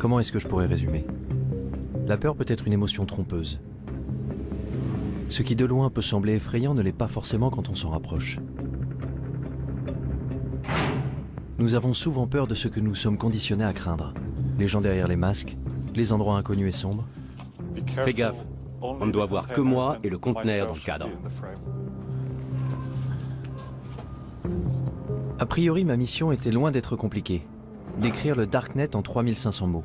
Comment est-ce que je pourrais résumer? La peur peut être une émotion trompeuse. Ce qui de loin peut sembler effrayant ne l'est pas forcément quand on s'en rapproche. Nous avons souvent peur de ce que nous sommes conditionnés à craindre. Les gens derrière les masques, les endroits inconnus et sombres. Fais gaffe, on ne doit voir que moi et le conteneur dans le cadre. A priori, ma mission était loin d'être compliquée. D'écrire le Darknet en 3500 mots.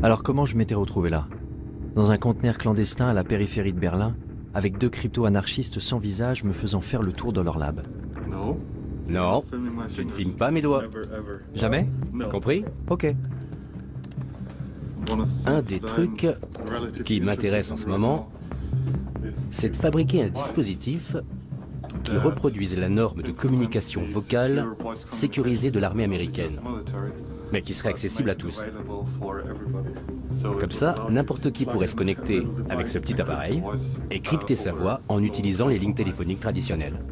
Alors comment je m'étais retrouvé là? Dans un conteneur clandestin à la périphérie de Berlin, avec 2 crypto-anarchistes sans visage me faisant faire le tour de leur lab. Non, je ne filme pas mes doigts. Jamais? Compris? Ok. Un des trucs qui m'intéresse en ce moment, c'est de fabriquer un dispositif qui reproduise la norme de communication vocale sécurisée de l'armée américaine, mais qui serait accessible à tous. Comme ça, n'importe qui pourrait se connecter avec ce petit appareil et crypter sa voix en utilisant les lignes téléphoniques traditionnelles.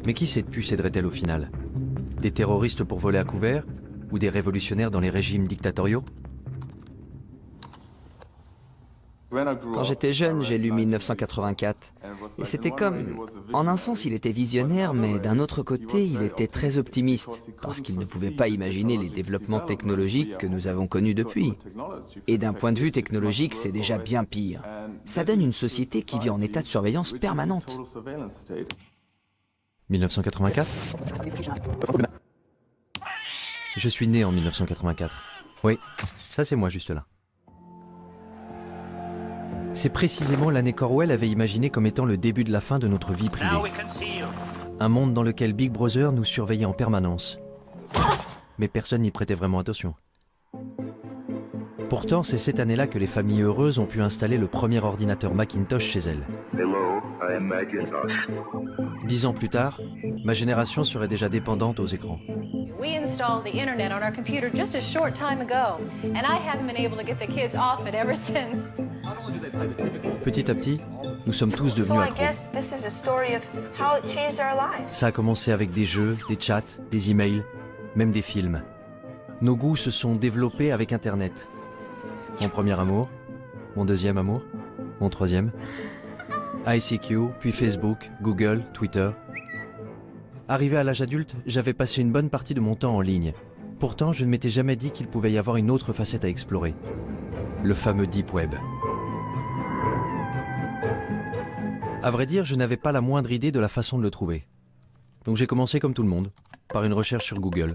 Mais qui cette puce aiderait-elle au final? Des terroristes pour voler à couvert? Ou des révolutionnaires dans les régimes dictatoriaux? Quand j'étais jeune, j'ai lu 1984. Et c'était comme... En un sens, il était visionnaire, mais d'un autre côté, il était très optimiste, parce qu'il ne pouvait pas imaginer les développements technologiques que nous avons connus depuis. Et d'un point de vue technologique, c'est déjà bien pire. Ça donne une société qui vit en état de surveillance permanente. 1984? Je suis né en 1984. Oui, ça c'est moi juste là. C'est précisément l'année qu'Orwell avait imaginé comme étant le début de la fin de notre vie privée. Un monde dans lequel Big Brother nous surveillait en permanence. Mais personne n'y prêtait vraiment attention. Pourtant, c'est cette année-là que les familles heureuses ont pu installer le premier ordinateur Macintosh chez elles. Hello, I am Macintosh. 10 ans plus tard, ma génération serait déjà dépendante aux écrans. We installed the internet on our computer just a short time ago, and I haven't been able to get the kids off it ever since. Petit à petit, nous sommes tous devenus accros. Ça a commencé avec des jeux, des chats, des emails, même des films. Nos goûts se sont développés avec Internet. Mon premier amour, mon deuxième amour, mon troisième. ICQ, puis Facebook, Google, Twitter. Arrivé à l'âge adulte, j'avais passé une bonne partie de mon temps en ligne. Pourtant, je ne m'étais jamais dit qu'il pouvait y avoir une autre facette à explorer. Le fameux Deep Web. À vrai dire, je n'avais pas la moindre idée de la façon de le trouver. Donc j'ai commencé comme tout le monde, par une recherche sur Google.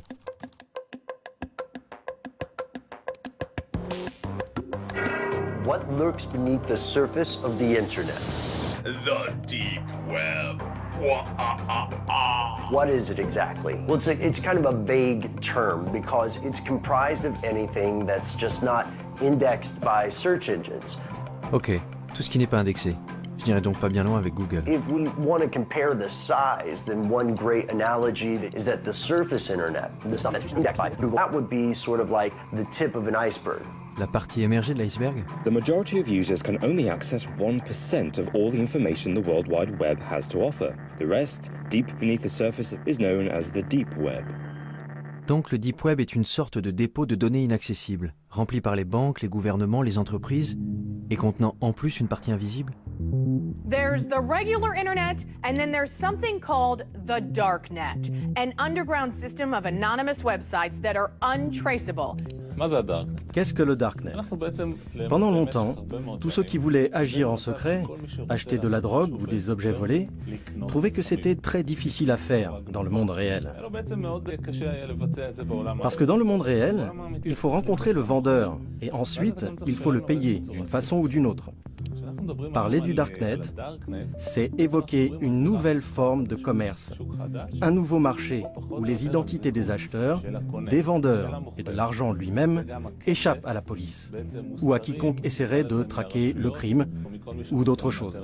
What lurks beneath the surface of the internet? The deep web. What is it exactly? Well, it's kind of a vague term because it's comprised of anything that's just not indexed by search engines. Ok, tout ce qui n'est pas indexé. Je n'irai donc pas bien loin avec Google. If we want to compare the size, then one great analogy is that the surface internet, the stuff that's indexed by Google, that would be sort of like the tip of an iceberg. La partie émergée de l'iceberg? The majority of users can only access 1% of all the information the World Wide Web has to offer. The rest, deep beneath the surface, is known as the deep web. Donc le Deep Web est une sorte de dépôt de données inaccessibles, rempli par les banques, les gouvernements, les entreprises, et contenant en plus une partie invisible? There's the regular internet, and then there's something called the darknet, an underground system of anonymous websites that are untraceable. Qu'est-ce que le Darknet? Pendant longtemps, tous ceux qui voulaient agir en secret, acheter de la drogue ou des objets volés, trouvaient que c'était très difficile à faire dans le monde réel. Parce que dans le monde réel, il faut rencontrer le vendeur et ensuite, il faut le payer d'une façon ou d'une autre. Parler du Darknet, c'est évoquer une nouvelle forme de commerce, un nouveau marché où les identités des acheteurs, des vendeurs et de l'argent lui-même échappent à la police ou à quiconque essaierait de traquer le crime ou d'autres choses.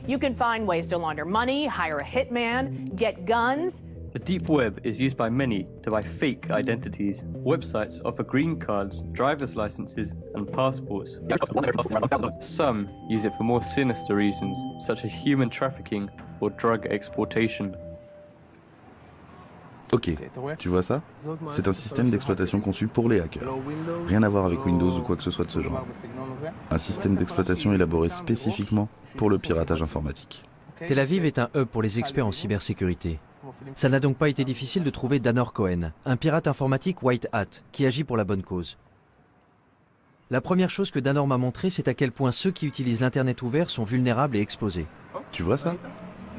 You can find ways to launder money, hire a hitman, get guns, The deep web is used by many to buy fake identities. Websites offer green cards, driver's licenses, and passports. Some use it for more sinister reasons, such as human trafficking or drug exploitation. Ok, tu vois ça? C'est un système d'exploitation conçu pour les hackers. Rien à voir avec Windows ou quoi que ce soit de ce genre. Un système d'exploitation élaboré spécifiquement pour le piratage informatique. Tel Aviv est un hub pour les experts en cybersécurité. Ça n'a donc pas été difficile de trouver Danor Cohen, un pirate informatique white hat, qui agit pour la bonne cause. La première chose que Danor m'a montré, c'est à quel point ceux qui utilisent l'Internet ouvert sont vulnérables et exposés. Tu vois ça?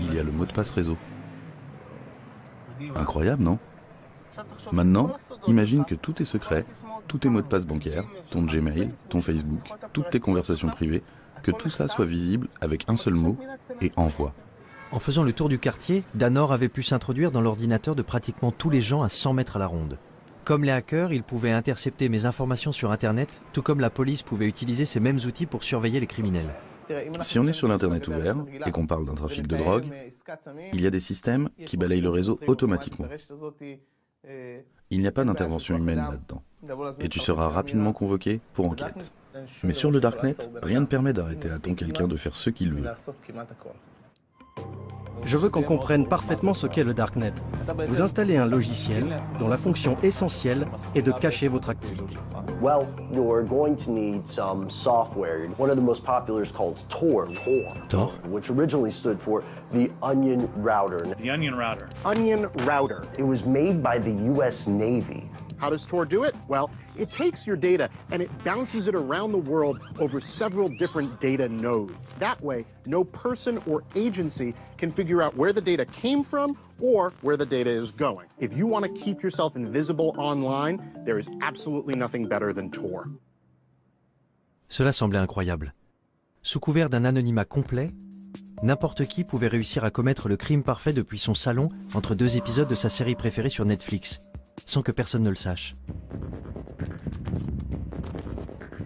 Il y a le mot de passe réseau. Incroyable, non? Maintenant, imagine que tous tes secrets, tous tes mots de passe bancaires, ton Gmail, ton Facebook, toutes tes conversations privées, que tout ça soit visible avec un seul mot et envoie. En faisant le tour du quartier, Danor avait pu s'introduire dans l'ordinateur de pratiquement tous les gens à 100 mètres à la ronde. Comme les hackers, ils pouvaient intercepter mes informations sur Internet, tout comme la police pouvait utiliser ces mêmes outils pour surveiller les criminels. Si on est sur l'Internet ouvert et qu'on parle d'un trafic de drogue, il y a des systèmes qui balayent le réseau automatiquement. Il n'y a pas d'intervention humaine là-dedans. Et tu seras rapidement convoqué pour enquête. Mais sur le Darknet, rien ne permet d'arrêter à temps quelqu'un de faire ce qu'il veut. Je veux qu'on comprenne parfaitement ce qu'est le Darknet. Vous installez un logiciel dont la fonction essentielle est de cacher votre activité. Well, you're going to need some software. One of the most popular is called Tor. Tor? Which originally stood for the Onion Router. The Onion Router. Onion Router. It was made by the US Navy. How does Tor do it? Well, it takes your data and it bounces it around the world over several different data nodes. That way, no person or agency can figure out where the data came from or where the data is going. If you want to keep yourself invisible online, there is absolutely nothing better than Tor. Cela semblait incroyable. Sous couvert d'un anonymat complet, n'importe qui pouvait réussir à commettre le crime parfait depuis son salon entre deux épisodes de sa série préférée sur Netflix, sans que personne ne le sache.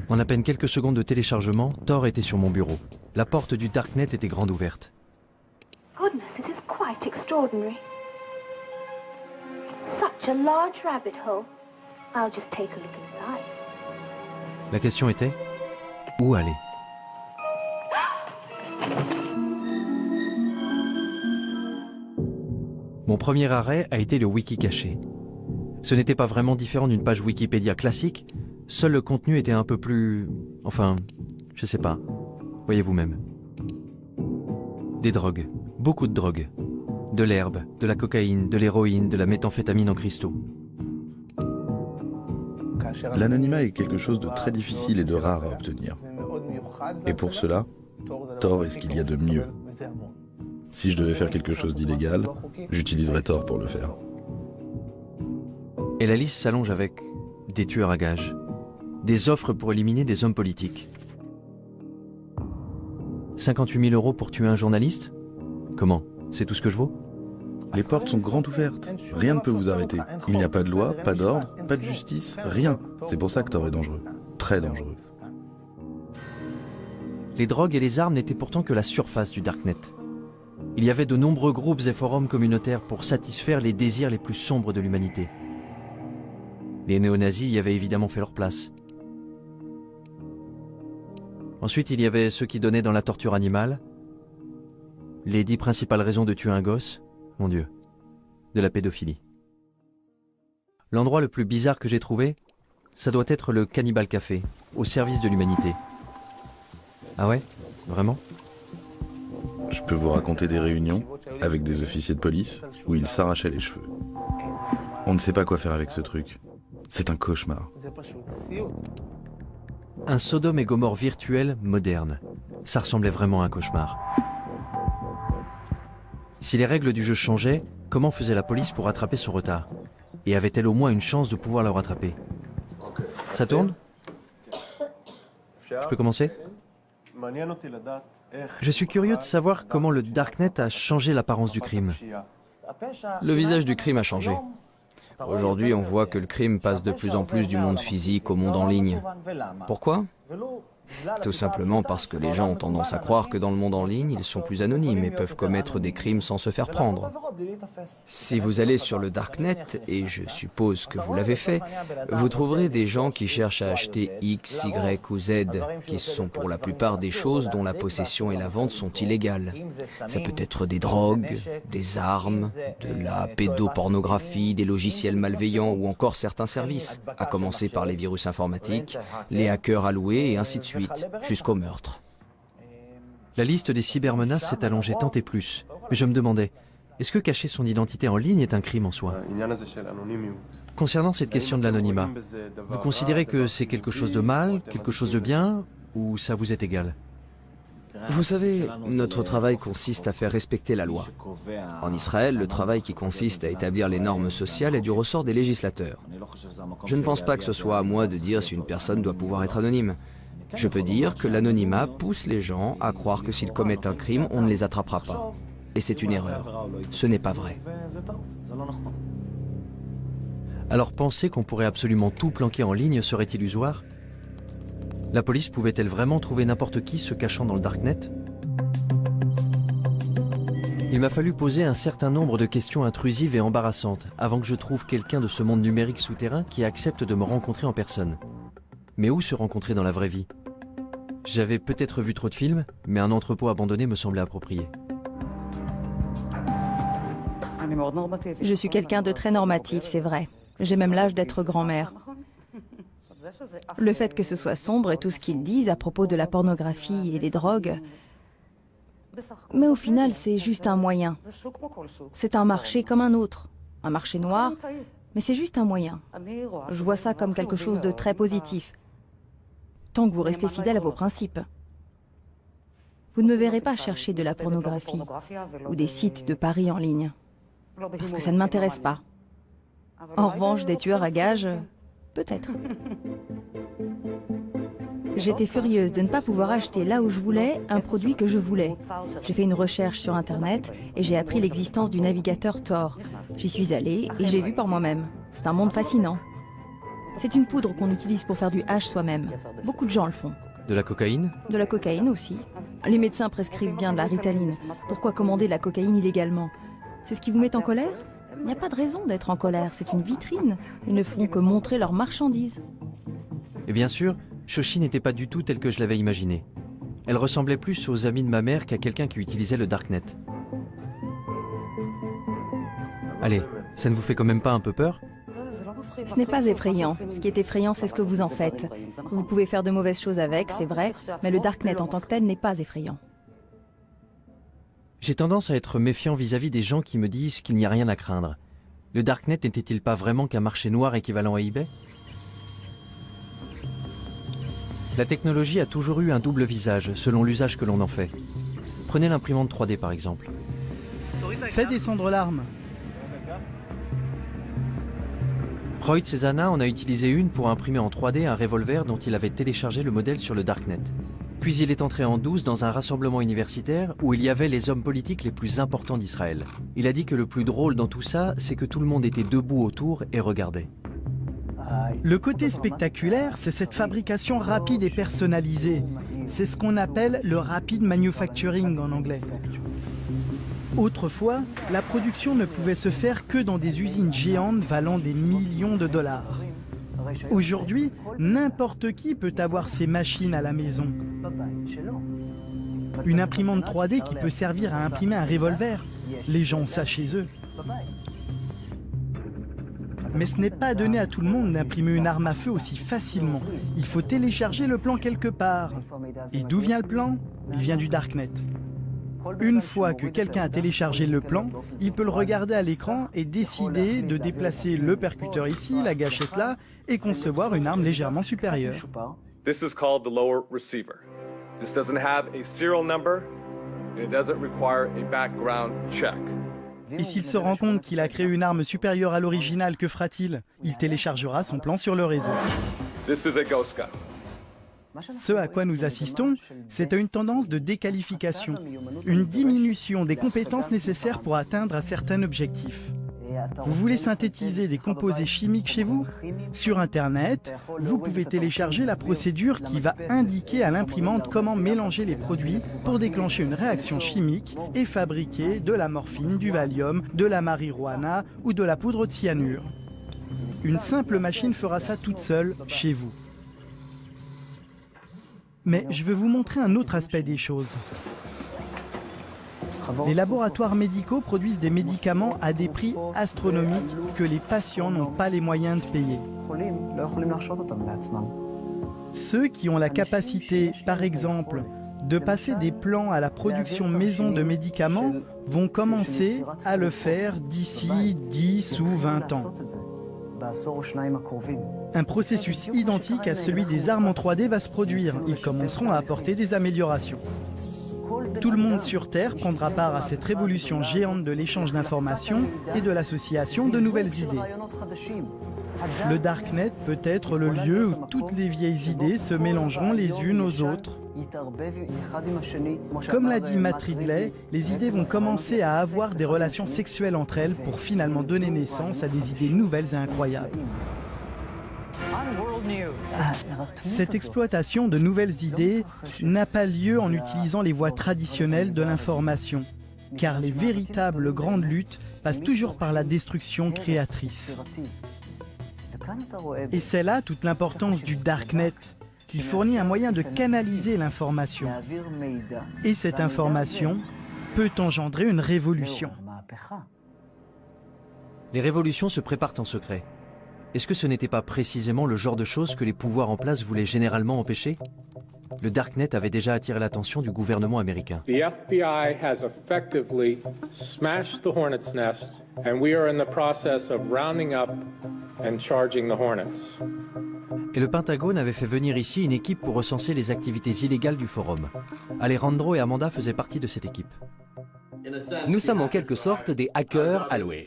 En à peine quelques secondes de téléchargement, Tor était sur mon bureau. La porte du Darknet était grande ouverte. Goodness, this is quite extraordinary. Such a large rabbit hole. I'll just take a look inside. La question était, où aller? Mon premier arrêt a été le wiki caché. Ce n'était pas vraiment différent d'une page Wikipédia classique, seul le contenu était un peu plus... enfin, je sais pas, voyez vous-même. Des drogues, beaucoup de drogues. De l'herbe, de la cocaïne, de l'héroïne, de la méthamphétamine en cristaux. L'anonymat est quelque chose de très difficile et de rare à obtenir. Et pour cela, Tor est ce qu'il y a de mieux. Si je devais faire quelque chose d'illégal, j'utiliserais Tor pour le faire. Et la liste s'allonge avec des tueurs à gages, des offres pour éliminer des hommes politiques. 58 000 € pour tuer un journaliste? Comment? C'est tout ce que je vaux? Les portes sont grandes ouvertes. Rien ne peut vous arrêter. Il n'y a pas de loi, pas d'ordre, pas de justice, rien. C'est pour ça que Tor est dangereux. Très dangereux. Les drogues et les armes n'étaient pourtant que la surface du Darknet. Il y avait de nombreux groupes et forums communautaires pour satisfaire les désirs les plus sombres de l'humanité. Les néo-nazis y avaient évidemment fait leur place. Ensuite, il y avait ceux qui donnaient dans la torture animale, les 10 principales raisons de tuer un gosse, mon Dieu, de la pédophilie. L'endroit le plus bizarre que j'ai trouvé, ça doit être le Cannibal Café, au service de l'humanité. Ah ouais? Vraiment? Je peux vous raconter des réunions avec des officiers de police où ils s'arrachaient les cheveux. On ne sait pas quoi faire avec ce truc. C'est un cauchemar. Un Sodome et Gomorrhe virtuel moderne. Ça ressemblait vraiment à un cauchemar. Si les règles du jeu changeaient, comment faisait la police pour rattraper son retard? Et avait-elle au moins une chance de pouvoir le rattraper? Ça tourne? Je peux commencer? Je suis curieux de savoir comment le Darknet a changé l'apparence du crime. Le visage du crime a changé. Aujourd'hui, on voit que le crime passe de plus en plus du monde physique au monde en ligne. Pourquoi? Tout simplement parce que les gens ont tendance à croire que dans le monde en ligne, ils sont plus anonymes et peuvent commettre des crimes sans se faire prendre. Si vous allez sur le Darknet, et je suppose que vous l'avez fait, vous trouverez des gens qui cherchent à acheter X, Y ou Z, qui sont pour la plupart des choses dont la possession et la vente sont illégales. Ça peut être des drogues, des armes, de la pédopornographie, des logiciels malveillants ou encore certains services, à commencer par les virus informatiques, les hackers alloués et ainsi de suite, jusqu'au meurtre. La liste des cybermenaces s'est allongée tant et plus. Mais je me demandais, est-ce que cacher son identité en ligne est un crime en soi? Concernant cette question de l'anonymat, vous considérez que c'est quelque chose de mal, quelque chose de bien, ou ça vous est égal? Vous savez, notre travail consiste à faire respecter la loi. En Israël, le travail qui consiste à établir les normes sociales est du ressort des législateurs. Je ne pense pas que ce soit à moi de dire si une personne doit pouvoir être anonyme. Je peux dire que l'anonymat pousse les gens à croire que s'ils commettent un crime, on ne les attrapera pas. Et c'est une erreur. Ce n'est pas vrai. Alors penser qu'on pourrait absolument tout planquer en ligne serait illusoire? La police pouvait-elle vraiment trouver n'importe qui se cachant dans le Darknet? Il m'a fallu poser un certain nombre de questions intrusives et embarrassantes avant que je trouve quelqu'un de ce monde numérique souterrain qui accepte de me rencontrer en personne. Mais où se rencontrer dans la vraie vie? J'avais peut-être vu trop de films, mais un entrepôt abandonné me semblait approprié. Je suis quelqu'un de très normatif, c'est vrai. J'ai même l'âge d'être grand-mère. Le fait que ce soit sombre et tout ce qu'ils disent à propos de la pornographie et des drogues, mais au final, c'est juste un moyen. C'est un marché comme un autre, un marché noir, mais c'est juste un moyen. Je vois ça comme quelque chose de très positif, tant que vous restez fidèle à vos principes. Vous ne me verrez pas chercher de la pornographie ou des sites de paris en ligne, parce que ça ne m'intéresse pas. En revanche, des tueurs à gages, peut-être. J'étais furieuse de ne pas pouvoir acheter là où je voulais un produit que je voulais. J'ai fait une recherche sur Internet et j'ai appris l'existence du navigateur Tor. J'y suis allée et j'ai vu par moi-même. C'est un monde fascinant. C'est une poudre qu'on utilise pour faire du hash soi-même. Beaucoup de gens le font. De la cocaïne? De la cocaïne aussi. Les médecins prescrivent bien de la Ritaline. Pourquoi commander de la cocaïne illégalement? C'est ce qui vous met en colère? Il n'y a pas de raison d'être en colère, c'est une vitrine. Ils ne font que montrer leurs marchandises. Et bien sûr, Shoshi n'était pas du tout telle que je l'avais imaginée. Elle ressemblait plus aux amis de ma mère qu'à quelqu'un qui utilisait le Darknet. Allez, ça ne vous fait quand même pas un peu peur? Ce n'est pas effrayant. Ce qui est effrayant, c'est ce que vous en faites. Vous pouvez faire de mauvaises choses avec, c'est vrai, mais le Darknet en tant que tel n'est pas effrayant. J'ai tendance à être méfiant vis-à-vis des gens qui me disent qu'il n'y a rien à craindre. Le Darknet n'était-il pas vraiment qu'un marché noir équivalent à eBay? La technologie a toujours eu un double visage, selon l'usage que l'on en fait. Prenez l'imprimante 3D par exemple. Fais descendre l'arme. Roy Cezana en a utilisé une pour imprimer en 3D un revolver dont il avait téléchargé le modèle sur le Darknet. Puis il est entré en douce dans un rassemblement universitaire où il y avait les hommes politiques les plus importants d'Israël. Il a dit que le plus drôle dans tout ça, c'est que tout le monde était debout autour et regardait. Le côté spectaculaire, c'est cette fabrication rapide et personnalisée. C'est ce qu'on appelle le rapid manufacturing en anglais. Autrefois, la production ne pouvait se faire que dans des usines géantes valant des millions de dollars. Aujourd'hui, n'importe qui peut avoir ces machines à la maison. Une imprimante 3D qui peut servir à imprimer un revolver. Les gens ont ça chez eux. Mais ce n'est pas donné à tout le monde d'imprimer une arme à feu aussi facilement. Il faut télécharger le plan quelque part. Et d'où vient le plan? Il vient du Darknet. Une fois que quelqu'un a téléchargé le plan, il peut le regarder à l'écran et décider de déplacer le percuteur ici, la gâchette là, et concevoir une arme légèrement supérieure. This is called the lower receiver. This doesn't have a serial number and it doesn't require a background check. Et s'il se rend compte qu'il a créé une arme supérieure à l'original, que fera-t-il? Il téléchargera son plan sur le réseau. This is a ghost gun. Ce à quoi nous assistons, c'est à une tendance de déqualification, une diminution des compétences nécessaires pour atteindre un certain objectif. Vous voulez synthétiser des composés chimiques chez vous? Sur Internet, vous pouvez télécharger la procédure qui va indiquer à l'imprimante comment mélanger les produits pour déclencher une réaction chimique et fabriquer de la morphine, du Valium, de la marijuana ou de la poudre de cyanure. Une simple machine fera ça toute seule chez vous. Mais je veux vous montrer un autre aspect des choses. Les laboratoires médicaux produisent des médicaments à des prix astronomiques que les patients n'ont pas les moyens de payer. Ceux qui ont la capacité, par exemple, de passer des plans à la production maison de médicaments vont commencer à le faire d'ici 10 ou 20 ans. Un processus identique à celui des armes en 3D va se produire. Ils commenceront à apporter des améliorations. Tout le monde sur Terre prendra part à cette révolution géante de l'échange d'informations et de l'association de nouvelles idées. Le Darknet peut être le lieu où toutes les vieilles idées se mélangeront les unes aux autres. Comme l'a dit Matt Ridley, les idées vont commencer à avoir des relations sexuelles entre elles pour finalement donner naissance à des idées nouvelles et incroyables. Cette exploitation de nouvelles idées n'a pas lieu en utilisant les voies traditionnelles de l'information, car les véritables grandes luttes passent toujours par la destruction créatrice. Et c'est là toute l'importance du Darknet, qui fournit un moyen de canaliser l'information. Et cette information peut engendrer une révolution. Les révolutions se préparent en secret. Est-ce que ce n'était pas précisément le genre de choses que les pouvoirs en place voulaient généralement empêcher? Le Darknet avait déjà attiré l'attention du gouvernement américain. The FBI has effectively smashed the Hornet's nest, and we are in the process of rounding up and charging the Hornets. Et le Pentagone avait fait venir ici une équipe pour recenser les activités illégales du forum. Alejandro et Amanda faisaient partie de cette équipe. Nous sommes en quelque sorte des hackers alloués.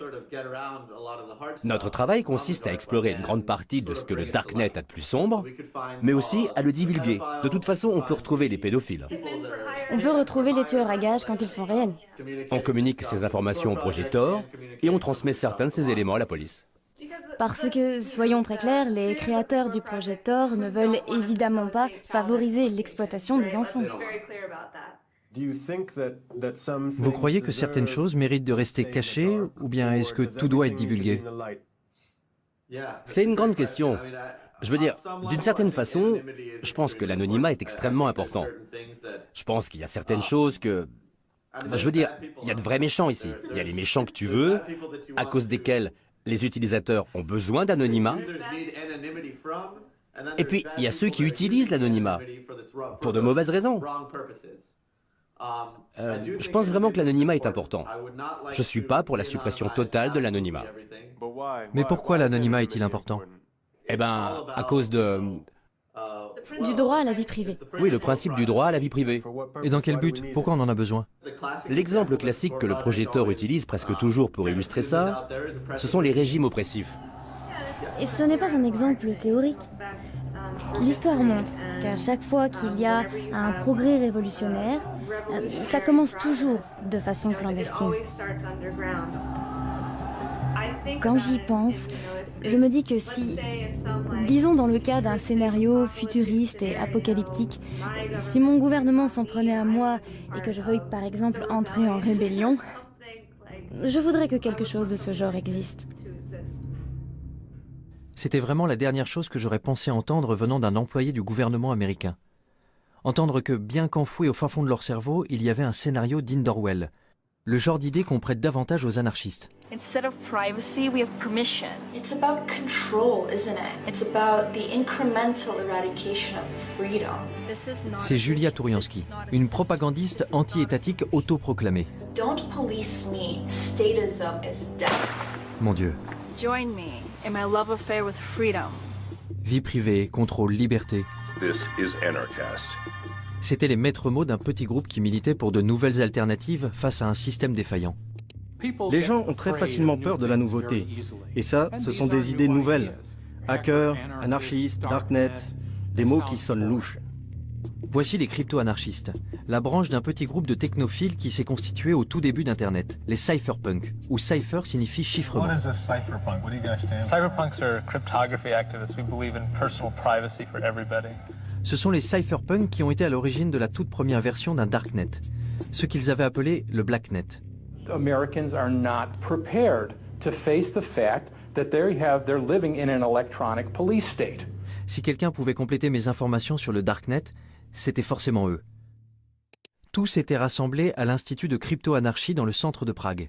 Notre travail consiste à explorer une grande partie de ce que le Darknet a de plus sombre, mais aussi à le divulguer. De toute façon, on peut retrouver les pédophiles. On peut retrouver les tueurs à gages quand ils sont réels. On communique ces informations au projet Tor et on transmet certains de ces éléments à la police. Parce que, soyons très clairs, les créateurs du projet Tor ne veulent évidemment pas favoriser l'exploitation des enfants. Vous croyez que certaines choses méritent de rester cachées, ou bien est-ce que tout doit être divulgué? C'est une grande question. Je veux dire, d'une certaine façon, je pense que l'anonymat est extrêmement important. Je pense qu'il y a certaines choses que... Je veux dire, il y a de vrais méchants ici. Il y a les méchants que tu veux, à cause desquels les utilisateurs ont besoin d'anonymat. Et puis, il y a ceux qui utilisent l'anonymat pour de mauvaises raisons. Je pense vraiment que l'anonymat est important. Je ne suis pas pour la suppression totale de l'anonymat. Mais pourquoi l'anonymat est-il important? Eh bien, à cause de... Du droit à la vie privée. Oui, le principe du droit à la vie privée. Et dans quel but? Pourquoi on en a besoin? L'exemple classique que le projet Tor utilise presque toujours pour illustrer ça, ce sont les régimes oppressifs. Et ce n'est pas un exemple théorique. L'histoire montre qu'à chaque fois qu'il y a un progrès révolutionnaire, ça commence toujours de façon clandestine. Quand j'y pense, je me dis que si, disons dans le cas d'un scénario futuriste et apocalyptique, si mon gouvernement s'en prenait à moi et que je veuille par exemple entrer en rébellion, je voudrais que quelque chose de ce genre existe. C'était vraiment la dernière chose que j'aurais pensé entendre venant d'un employé du gouvernement américain. Entendre que, bien qu'enfouis au fin fond de leur cerveau, il y avait un scénario digne d'Orwell. Le genre d'idée qu'on prête davantage aux anarchistes. Instead of privacy, we have permission. It's about control, isn't it? It's about the incremental eradication of freedom. C'est Julia Touriansky, une propagandiste anti-étatique autoproclamée. Don't police me. Statism is death. Mon Dieu. Join me in my love affair with freedom. Vie privée, contrôle, liberté. This is Anarchast. C'étaient les maîtres mots d'un petit groupe qui militait pour de nouvelles alternatives face à un système défaillant. Les gens ont très facilement peur de la nouveauté. Et ça, ce sont des idées nouvelles. Hacker, anarchiste, darknet, des mots qui sonnent louches. Voici les crypto-anarchistes, la branche d'un petit groupe de technophiles qui s'est constitué au tout début d'Internet, les cypherpunks, où cypher signifie chiffrement. What is a cypherpunk? What do you guys stand for? Cypherpunks are cryptography activists. We believe in personal privacy for everybody. Ce sont les cypherpunks qui ont été à l'origine de la toute première version d'un darknet, ce qu'ils avaient appelé le blacknet. Americans are not prepared to face the fact that they're living in an electronic police state. Si quelqu'un pouvait compléter mes informations sur le darknet, c'était forcément eux. Tous étaient rassemblés à l'Institut de crypto-anarchie dans le centre de Prague.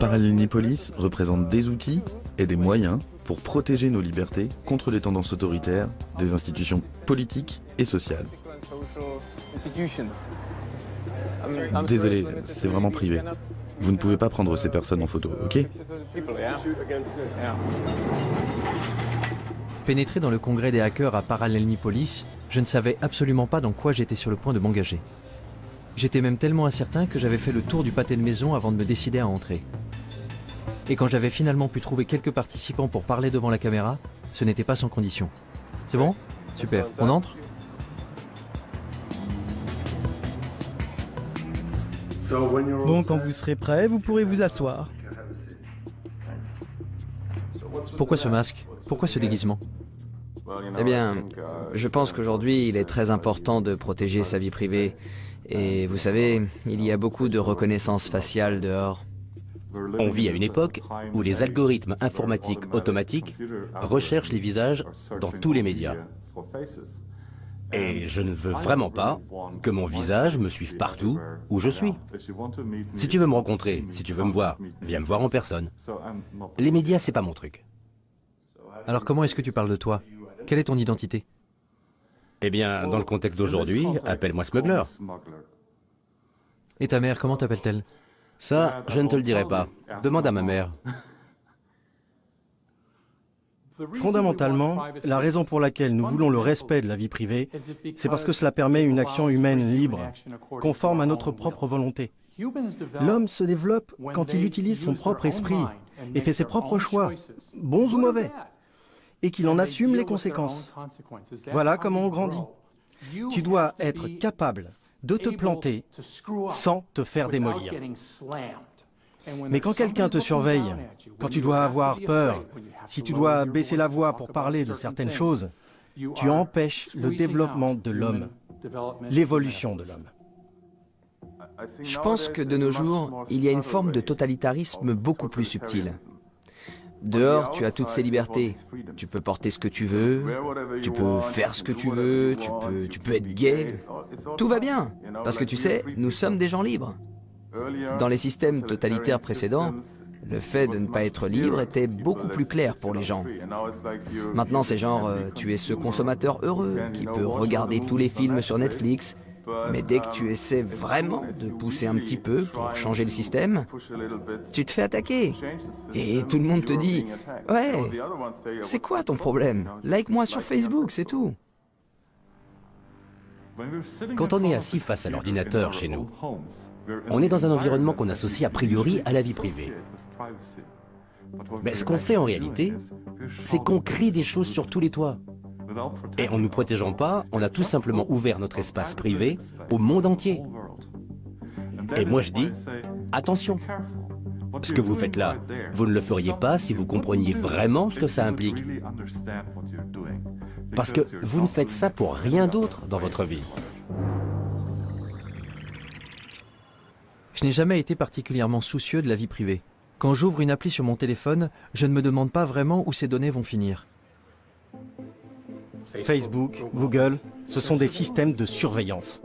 Parallelnipolis représente des outils et des moyens pour protéger nos libertés contre les tendances autoritaires des institutions politiques et sociales. Désolé, c'est vraiment privé. Vous ne pouvez pas prendre ces personnes en photo, ok? Pénétré dans le congrès des hackers à Parallelnipolis, je ne savais absolument pas dans quoi j'étais sur le point de m'engager. J'étais même tellement incertain que j'avais fait le tour du pâté de maison avant de me décider à entrer. Et quand j'avais finalement pu trouver quelques participants pour parler devant la caméra, ce n'était pas sans condition. C'est bon? Super. On entre? Bon, quand vous serez prêt, vous pourrez vous asseoir. Pourquoi ce masque? Pourquoi ce déguisement? Eh bien, je pense qu'aujourd'hui, il est très important de protéger sa vie privée. Et vous savez, il y a beaucoup de reconnaissance faciale dehors. On vit à une époque où les algorithmes informatiques automatiques recherchent les visages dans tous les médias. Et je ne veux vraiment pas que mon visage me suive partout où je suis. Si tu veux me rencontrer, si tu veux me voir, viens me voir en personne. Les médias, c'est pas mon truc. Alors comment est-ce que tu parles de toi? Quelle est ton identité? Eh bien, dans le contexte d'aujourd'hui, appelle-moi Smuggler. Et ta mère, comment t'appelle-t-elle? Ça, je ne te le dirai pas. Demande à ma mère. Fondamentalement, la raison pour laquelle nous voulons le respect de la vie privée, c'est parce que cela permet une action humaine libre, conforme à notre propre volonté. L'homme se développe quand il utilise son propre esprit et fait ses propres choix, bons ou mauvais, et qu'il en assume les conséquences. Voilà comment on grandit. Tu dois être capable de te planter sans te faire démolir. Mais quand quelqu'un te surveille, quand tu dois avoir peur, si tu dois baisser la voix pour parler de certaines choses, tu empêches le développement de l'homme, l'évolution de l'homme. Je pense que de nos jours, il y a une forme de totalitarisme beaucoup plus subtile. Dehors, tu as toutes ces libertés. Tu peux porter ce que tu veux, tu peux faire ce que tu veux, tu peux être gay. Tout va bien, parce que tu sais, nous sommes des gens libres. Dans les systèmes totalitaires précédents, le fait de ne pas être libre était beaucoup plus clair pour les gens. Maintenant, c'est genre, tu es ce consommateur heureux qui peut regarder tous les films sur Netflix, mais dès que tu essaies vraiment de pousser un petit peu pour changer le système, tu te fais attaquer. Et tout le monde te dit « Ouais, c'est quoi ton problème? Like-moi sur Facebook, c'est tout. » Quand on est assis face à l'ordinateur chez nous, on est dans un environnement qu'on associe a priori à la vie privée. Mais ce qu'on fait en réalité, c'est qu'on crie des choses sur tous les toits. Et en ne nous protégeant pas, on a tout simplement ouvert notre espace privé au monde entier. Et moi je dis, attention, ce que vous faites là, vous ne le feriez pas si vous compreniez vraiment ce que ça implique. Parce que vous ne faites ça pour rien d'autre dans votre vie. Je n'ai jamais été particulièrement soucieux de la vie privée. Quand j'ouvre une appli sur mon téléphone, je ne me demande pas vraiment où ces données vont finir. Facebook, Google, ce sont des systèmes de surveillance.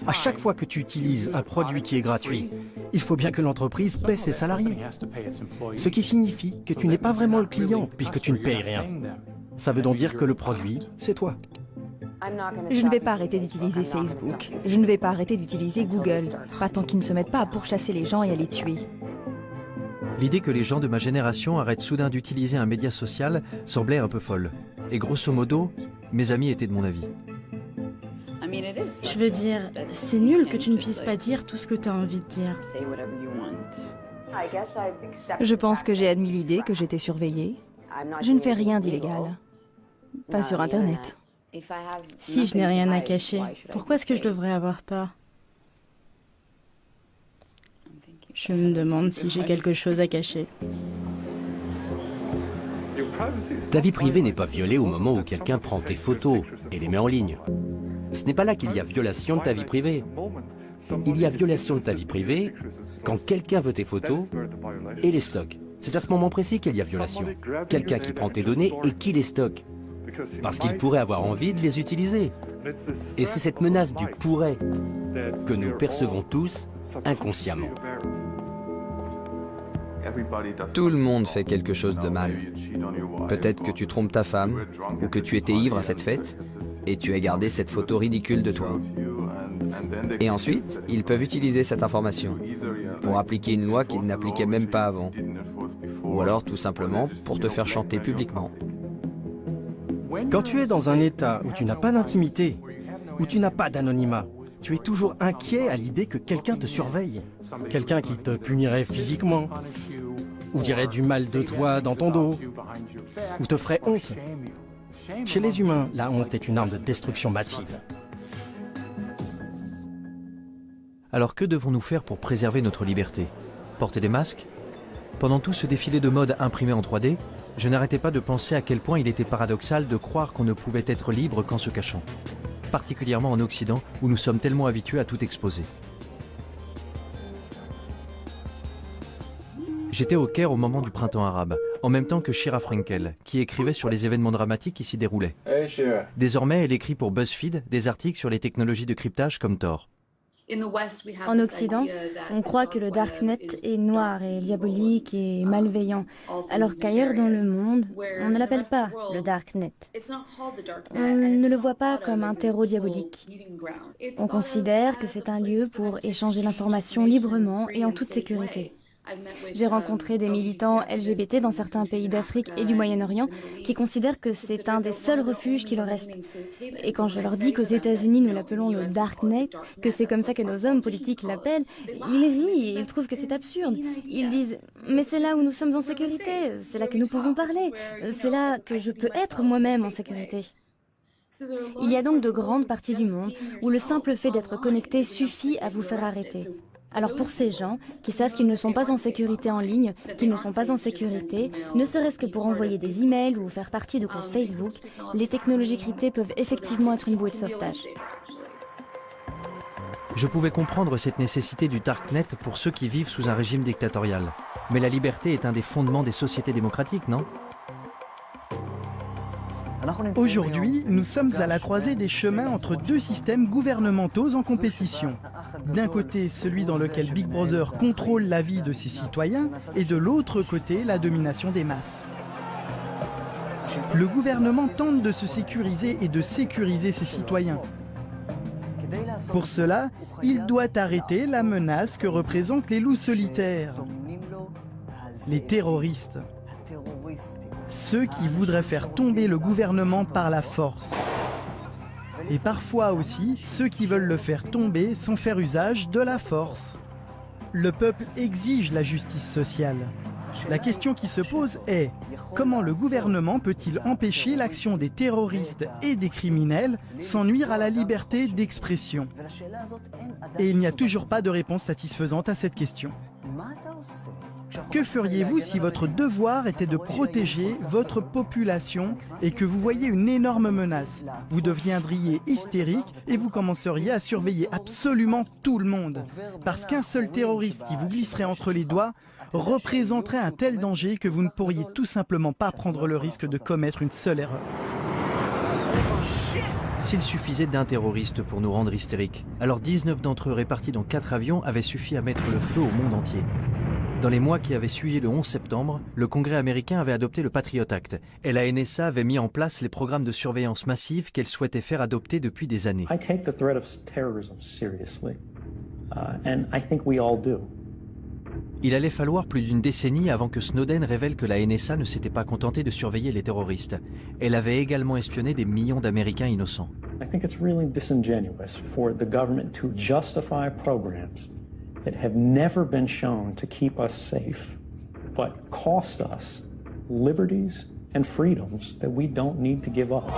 À chaque fois que tu utilises un produit qui est gratuit, il faut bien que l'entreprise paie ses salariés. Ce qui signifie que tu n'es pas vraiment le client puisque tu ne payes rien. Ça veut donc dire que le produit, c'est toi. Je ne vais pas arrêter d'utiliser Facebook. Je ne vais pas arrêter d'utiliser Google. Pas tant qu'ils ne se mettent pas à pourchasser les gens et à les tuer. L'idée que les gens de ma génération arrêtent soudain d'utiliser un média social semblait un peu folle. Et grosso modo, mes amis étaient de mon avis. Je veux dire, c'est nul que tu ne puisses pas dire tout ce que tu as envie de dire. Je pense que j'ai admis l'idée que j'étais surveillée. Je ne fais rien d'illégal. Pas sur Internet. Si je n'ai rien à cacher, pourquoi est-ce que je devrais avoir peur? Je me demande si j'ai quelque chose à cacher. Ta vie privée n'est pas violée au moment où quelqu'un prend tes photos et les met en ligne. Ce n'est pas là qu'il y a violation de ta vie privée. Il y a violation de ta vie privée quand quelqu'un veut tes photos et les stocke. C'est à ce moment précis qu'il y a violation. Quelqu'un qui prend tes données et qui les stocke. Parce qu'il pourrait avoir envie de les utiliser. Et c'est cette menace du « pourrait » que nous percevons tous inconsciemment. Tout le monde fait quelque chose de mal. Peut-être que tu trompes ta femme, ou que tu étais ivre à cette fête, et tu as gardé cette photo ridicule de toi. Et ensuite, ils peuvent utiliser cette information pour appliquer une loi qu'ils n'appliquaient même pas avant. Ou alors tout simplement pour te faire chanter publiquement. Quand tu es dans un état où tu n'as pas d'intimité, où tu n'as pas d'anonymat, tu es toujours inquiet à l'idée que quelqu'un te surveille. Quelqu'un qui te punirait physiquement, ou dirait du mal de toi dans ton dos, ou te ferait honte. Chez les humains, la honte est une arme de destruction massive. Alors que devons-nous faire pour préserver notre liberté? Porter des masques? Pendant tout ce défilé de mode imprimé en 3D, je n'arrêtais pas de penser à quel point il était paradoxal de croire qu'on ne pouvait être libre qu'en se cachant. Particulièrement en Occident, où nous sommes tellement habitués à tout exposer. J'étais au Caire au moment du printemps arabe, en même temps que Shira Frankel, qui écrivait sur les événements dramatiques qui s'y déroulaient. Désormais, elle écrit pour BuzzFeed des articles sur les technologies de cryptage comme Tor. En Occident, on croit que le Darknet est noir et diabolique et malveillant, alors qu'ailleurs dans le monde, on ne l'appelle pas le Darknet. On ne le voit pas comme un terreau diabolique. On considère que c'est un lieu pour échanger l'information librement et en toute sécurité. J'ai rencontré des militants LGBT dans certains pays d'Afrique et du Moyen-Orient qui considèrent que c'est un des seuls refuges qui leur reste. Et quand je leur dis qu'aux États-Unis nous l'appelons le Darknet, que c'est comme ça que nos hommes politiques l'appellent, ils rient et ils trouvent que c'est absurde. Ils disent « Mais c'est là où nous sommes en sécurité, c'est là que nous pouvons parler, c'est là que je peux être moi-même en sécurité. » Il y a donc de grandes parties du monde où le simple fait d'être connecté suffit à vous faire arrêter. Alors pour ces gens qui savent qu'ils ne sont pas en sécurité en ligne, qu'ils ne sont pas en sécurité, ne serait-ce que pour envoyer des emails ou faire partie de groupes Facebook, les technologies cryptées peuvent effectivement être une bouée de sauvetage. Je pouvais comprendre cette nécessité du Darknet pour ceux qui vivent sous un régime dictatorial. Mais la liberté est un des fondements des sociétés démocratiques, non? Aujourd'hui, nous sommes à la croisée des chemins entre deux systèmes gouvernementaux en compétition. D'un côté, celui dans lequel Big Brother contrôle la vie de ses citoyens, et de l'autre côté, la domination des masses. Le gouvernement tente de se sécuriser et de sécuriser ses citoyens. Pour cela, il doit arrêter la menace que représentent les loups solitaires, les terroristes. Ceux qui voudraient faire tomber le gouvernement par la force. Et parfois aussi, ceux qui veulent le faire tomber sans faire usage de la force. Le peuple exige la justice sociale. La question qui se pose est, comment le gouvernement peut-il empêcher l'action des terroristes et des criminels sans nuire à la liberté d'expression? Et il n'y a toujours pas de réponse satisfaisante à cette question. Que feriez-vous si votre devoir était de protéger votre population et que vous voyez une énorme menace? Vous deviendriez hystérique et vous commenceriez à surveiller absolument tout le monde. Parce qu'un seul terroriste qui vous glisserait entre les doigts représenterait un tel danger que vous ne pourriez tout simplement pas prendre le risque de commettre une seule erreur. S'il suffisait d'un terroriste pour nous rendre hystériques, alors 19 d'entre eux répartis dans 4 avions avaient suffi à mettre le feu au monde entier. Dans les mois qui avaient suivi le 11 septembre, le Congrès américain avait adopté le Patriot Act et la NSA avait mis en place les programmes de surveillance massive qu'elle souhaitait faire adopter depuis des années. Il allait falloir plus d'une décennie avant que Snowden révèle que la NSA ne s'était pas contentée de surveiller les terroristes. Elle avait également espionné des millions d'Américains innocents. I think it's really disingenuous for the government to justify programs that have never been shown to keep us safe, but cost us liberties and freedoms that we don't need to give up.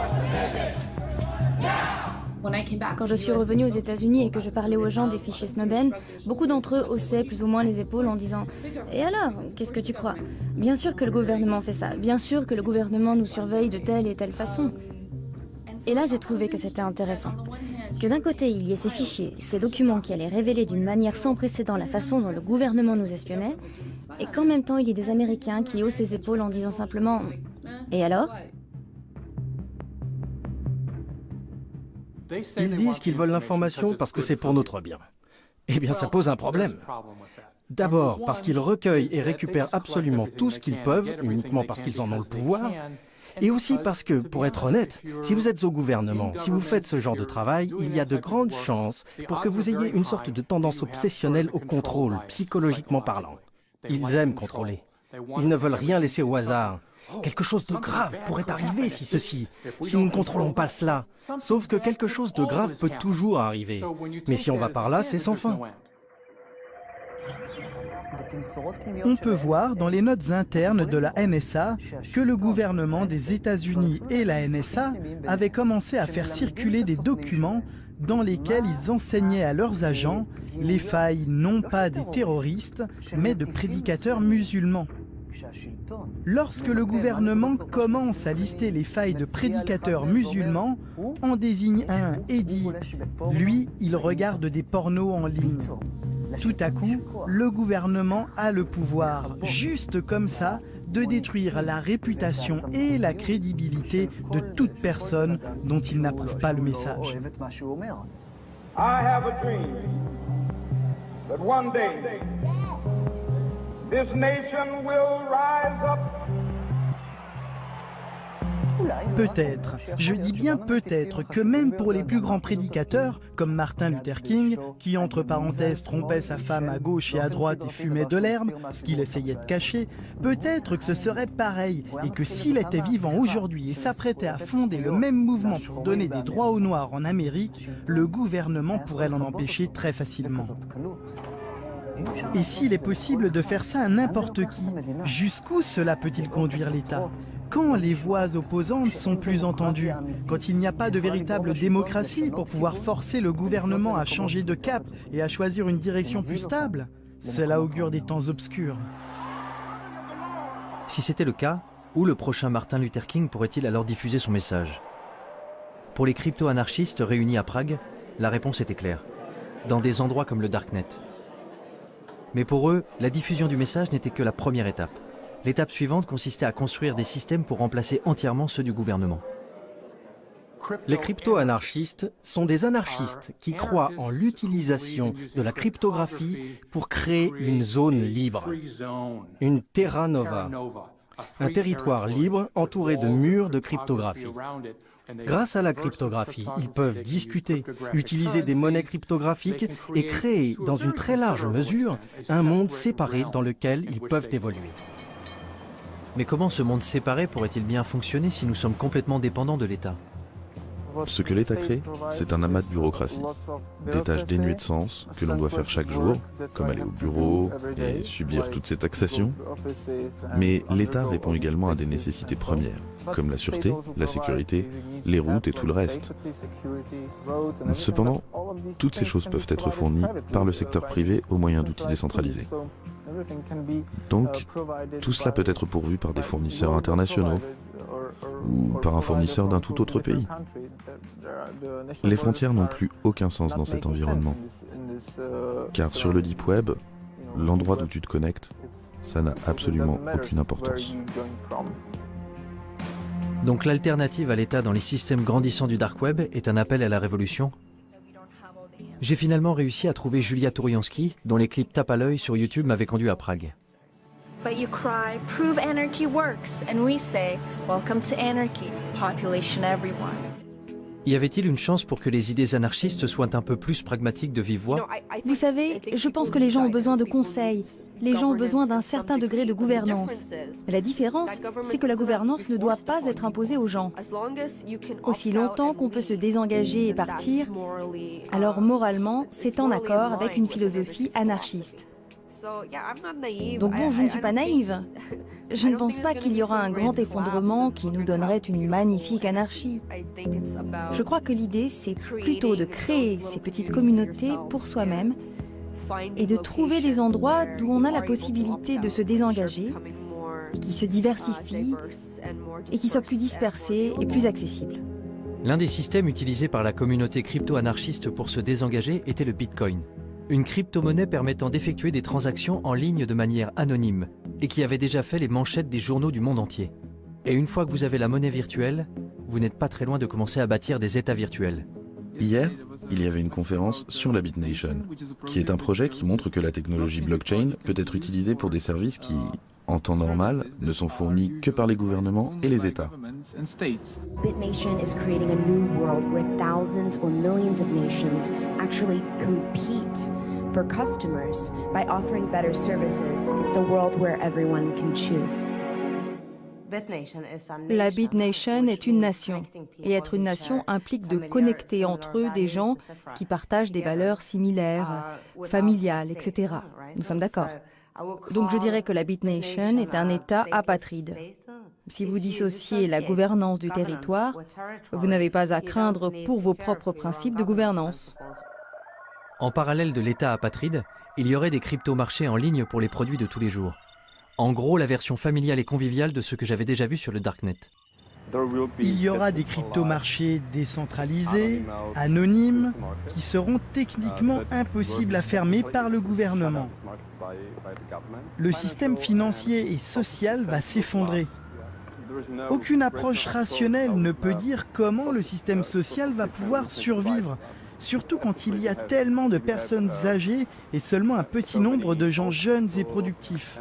Quand je suis revenue aux États-Unis et que je parlais aux gens des fichiers Snowden, beaucoup d'entre eux haussaient plus ou moins les épaules en disant « Et alors, qu'est-ce que tu crois? Bien sûr que le gouvernement fait ça, bien sûr que le gouvernement nous surveille de telle et telle façon. » Et là, j'ai trouvé que c'était intéressant. Que d'un côté, il y ait ces fichiers, ces documents qui allaient révéler d'une manière sans précédent la façon dont le gouvernement nous espionnait, et qu'en même temps, il y ait des Américains qui haussent les épaules en disant simplement « Et alors ?» Ils disent qu'ils veulent l'information parce que c'est pour notre bien. Eh bien, ça pose un problème. D'abord, parce qu'ils recueillent et récupèrent absolument tout ce qu'ils peuvent, uniquement parce qu'ils en ont le pouvoir, et aussi parce que, pour être honnête, si vous êtes au gouvernement, si vous faites ce genre de travail, il y a de grandes chances pour que vous ayez une sorte de tendance obsessionnelle au contrôle, psychologiquement parlant. Ils aiment contrôler. Ils ne veulent rien laisser au hasard. Quelque chose de grave pourrait arriver si nous ne contrôlons pas cela. Sauf que quelque chose de grave peut toujours arriver. Mais si on va par là, c'est sans fin. On peut voir dans les notes internes de la NSA que le gouvernement des États-Unis et la NSA avaient commencé à faire circuler des documents dans lesquels ils enseignaient à leurs agents les failles non pas des terroristes, mais de prédicateurs musulmans. Lorsque le gouvernement commence à lister les failles de prédicateurs musulmans, on désigne un et dit « lui, il regarde des pornos en ligne ». Tout à coup, le gouvernement a le pouvoir, juste comme ça, de détruire la réputation et la crédibilité de toute personne dont il n'approuve pas le message. I have a dream that one day this nation will rise up. Peut-être, je dis bien peut-être, que même pour les plus grands prédicateurs, comme Martin Luther King, qui entre parenthèses trompait sa femme à gauche et à droite et fumait de l'herbe, ce qu'il essayait de cacher, peut-être que ce serait pareil, et que s'il était vivant aujourd'hui et s'apprêtait à fonder le même mouvement pour donner des droits aux Noirs en Amérique, le gouvernement pourrait l'en empêcher très facilement. Et s'il est possible de faire ça à n'importe qui, jusqu'où cela peut-il conduire l'État? Quand les voix opposantes sont plus entendues? Quand il n'y a pas de véritable démocratie pour pouvoir forcer le gouvernement à changer de cap et à choisir une direction plus stable? Cela augure des temps obscurs. Si c'était le cas, où le prochain Martin Luther King pourrait-il alors diffuser son message? Pour les crypto-anarchistes réunis à Prague, la réponse était claire. Dans des endroits comme le Darknet. Mais pour eux, la diffusion du message n'était que la première étape. L'étape suivante consistait à construire des systèmes pour remplacer entièrement ceux du gouvernement. Les crypto-anarchistes sont des anarchistes qui croient en l'utilisation de la cryptographie pour créer une zone libre, une terra nova, un territoire libre entouré de murs de cryptographie. Grâce à la cryptographie, ils peuvent discuter, utiliser des monnaies cryptographiques et créer, dans une très large mesure, un monde séparé dans lequel ils peuvent évoluer. Mais comment ce monde séparé pourrait-il bien fonctionner si nous sommes complètement dépendants de l'État? Ce que l'État crée, c'est un amas de bureaucratie, des tâches dénuées de sens que l'on doit faire chaque jour, comme aller au bureau et subir toutes ces taxations. Mais l'État répond également à des nécessités premières, comme la sûreté, la sécurité, les routes et tout le reste. Cependant, toutes ces choses peuvent être fournies par le secteur privé au moyen d'outils décentralisés. Donc, tout cela peut être pourvu par des fournisseurs internationaux, ou par un fournisseur d'un tout autre pays. Les frontières n'ont plus aucun sens dans cet environnement. Car sur le Deep Web, l'endroit d'où tu te connectes, ça n'a absolument aucune importance. Donc l'alternative à l'État dans les systèmes grandissants du Dark Web est un appel à la révolution? J'ai finalement réussi à trouver Julia Touriansky, dont les clips tape à l'œil sur YouTube m'avaient conduit à Prague. But you cry, prove anarchy works, and we say, welcome to anarchy, population everyone. Y avait-il une chance pour que les idées anarchistes soient un peu plus pragmatiques de vive voix? Vous savez, je pense que les gens ont besoin de conseils. Les gens ont besoin d'un certain degré de gouvernance. La différence, c'est que la gouvernance ne doit pas être imposée aux gens. Aussi longtemps qu'on peut se désengager et partir, alors moralement, c'est en accord avec une philosophie anarchiste. Donc bon, je ne suis pas naïve. Je ne pense pas qu'il y aura un grand effondrement qui nous donnerait une magnifique anarchie. Je crois que l'idée, c'est plutôt de créer ces petites communautés pour soi-même et de trouver des endroits d'où on a la possibilité de se désengager et qui se diversifient et qui soient plus dispersés et plus accessibles. L'un des systèmes utilisés par la communauté crypto-anarchiste pour se désengager était le Bitcoin. Une crypto-monnaie permettant d'effectuer des transactions en ligne de manière anonyme et qui avait déjà fait les manchettes des journaux du monde entier. Et une fois que vous avez la monnaie virtuelle, vous n'êtes pas très loin de commencer à bâtir des États virtuels. Hier, il y avait une conférence sur la BitNation, qui est un projet qui montre que la technologie blockchain peut être utilisée pour des services qui, en temps normal, ne sont fournis que par les gouvernements et les États. BitNation is creating a new world where thousands or millions of nations actually compete for customers by offering better services. It's a world where everyone can choose. La BitNation est une nation, et être une nation implique de connecter entre eux des gens qui partagent des valeurs similaires, familiales, etc. Nous sommes d'accord. Donc je dirais que la BitNation est un État apatride. Si vous dissociez la gouvernance du territoire, vous n'avez pas à craindre pour vos propres principes de gouvernance. En parallèle de l'État apatride, il y aurait des crypto-marchés en ligne pour les produits de tous les jours. En gros, la version familiale et conviviale de ce que j'avais déjà vu sur le Darknet. Il y aura des crypto-marchés décentralisés, anonymes, qui seront techniquement impossibles à fermer par le gouvernement. Le système financier et social va s'effondrer. Aucune approche rationnelle ne peut dire comment le système social va pouvoir survivre, surtout quand il y a tellement de personnes âgées et seulement un petit nombre de gens jeunes et productifs.